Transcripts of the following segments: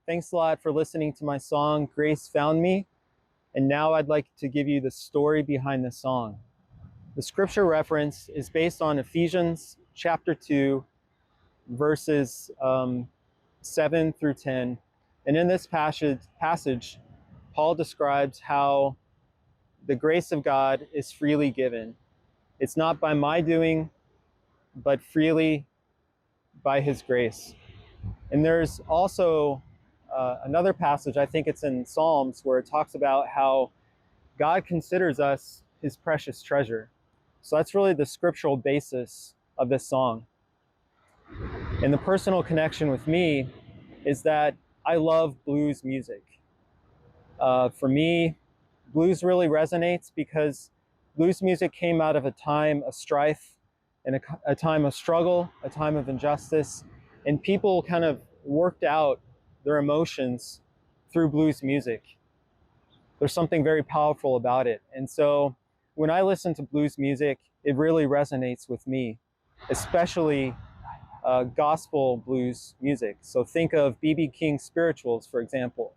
Thanks a lot for listening to my song, Grace Found Me. And now I'd like to give you the story behind the song. The scripture reference is based on Ephesians chapter 2, verses 7 through 10. And in this passage, Paul describes how the grace of God is freely given. It's not by my doing, but freely by his grace. And there's also another passage, I think it's in Psalms, where it talks about how God considers us his precious treasure. So that's really the scriptural basis of this song. And the personal connection with me is that I love blues music. For me, blues really resonates because blues music came out of a time of strife and a time of struggle, a time of injustice, and people kind of worked out their emotions through blues music. There's something very powerful about it. And so when I listen to blues music, it really resonates with me, especially gospel blues music. So think of B.B. King's Spirituals, for example.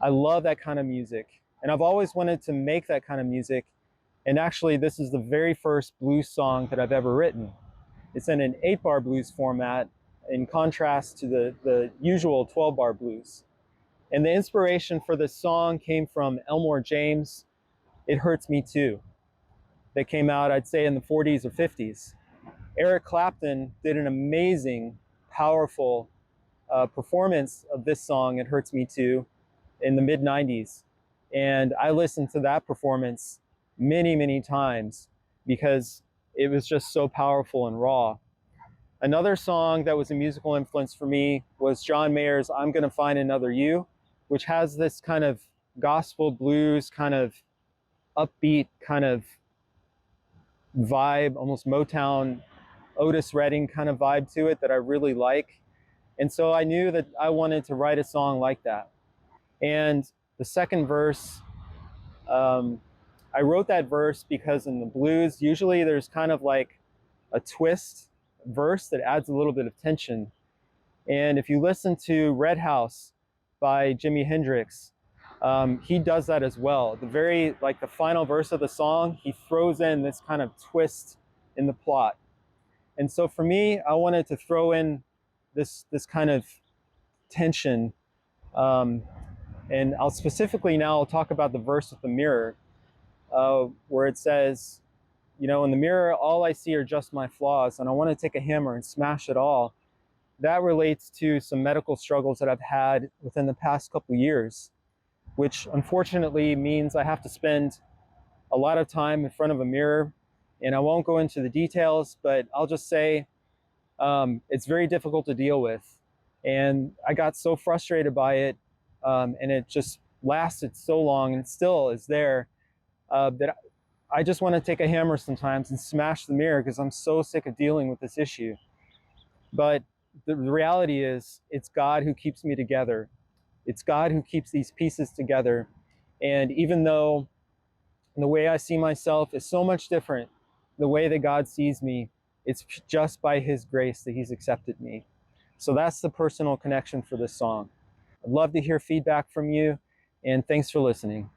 I love that kind of music. And I've always wanted to make that kind of music. And actually, this is the very first blues song that I've ever written. It's in an 8-bar blues format, in contrast to the usual 12-bar blues. And the inspiration for this song came from Elmore James' It Hurts Me Too. That came out, I'd say, in the 40s or 50s. Eric Clapton did an amazing, powerful performance of this song, It Hurts Me Too, in the mid-90s. And I listened to that performance many, many times because it was just so powerful and raw. Another song that was a musical influence for me was John Mayer's I'm Gonna Find Another You, which has this kind of gospel blues, kind of upbeat kind of vibe, almost Motown, Otis Redding kind of vibe to it that I really like. And so I knew that I wanted to write a song like that. And the second verse, I wrote that verse because in the blues, usually there's kind of like a twist verse that adds a little bit of tension. And if you listen to Red House by Jimi Hendrix, he does that as well. The final verse of the song, he throws in this kind of twist in the plot. And so for me, I wanted to throw in this kind of tension. And I'll specifically now talk about the verse with the mirror, where it says, in the mirror, all I see are just my flaws, and I want to take a hammer and smash it all. That relates to some medical struggles that I've had within the past couple years, which unfortunately means I have to spend a lot of time in front of a mirror. And I won't go into the details, but I'll just say it's very difficult to deal with. And I got so frustrated by it, and it just lasted so long and still is there, that I just want to take a hammer sometimes and smash the mirror because I'm so sick of dealing with this issue. But the reality is, it's God who keeps me together. It's God who keeps these pieces together. And even though the way I see myself is so much different, the way that God sees me, it's just by his grace that he's accepted me. So that's the personal connection for this song. I'd love to hear feedback from you, and thanks for listening.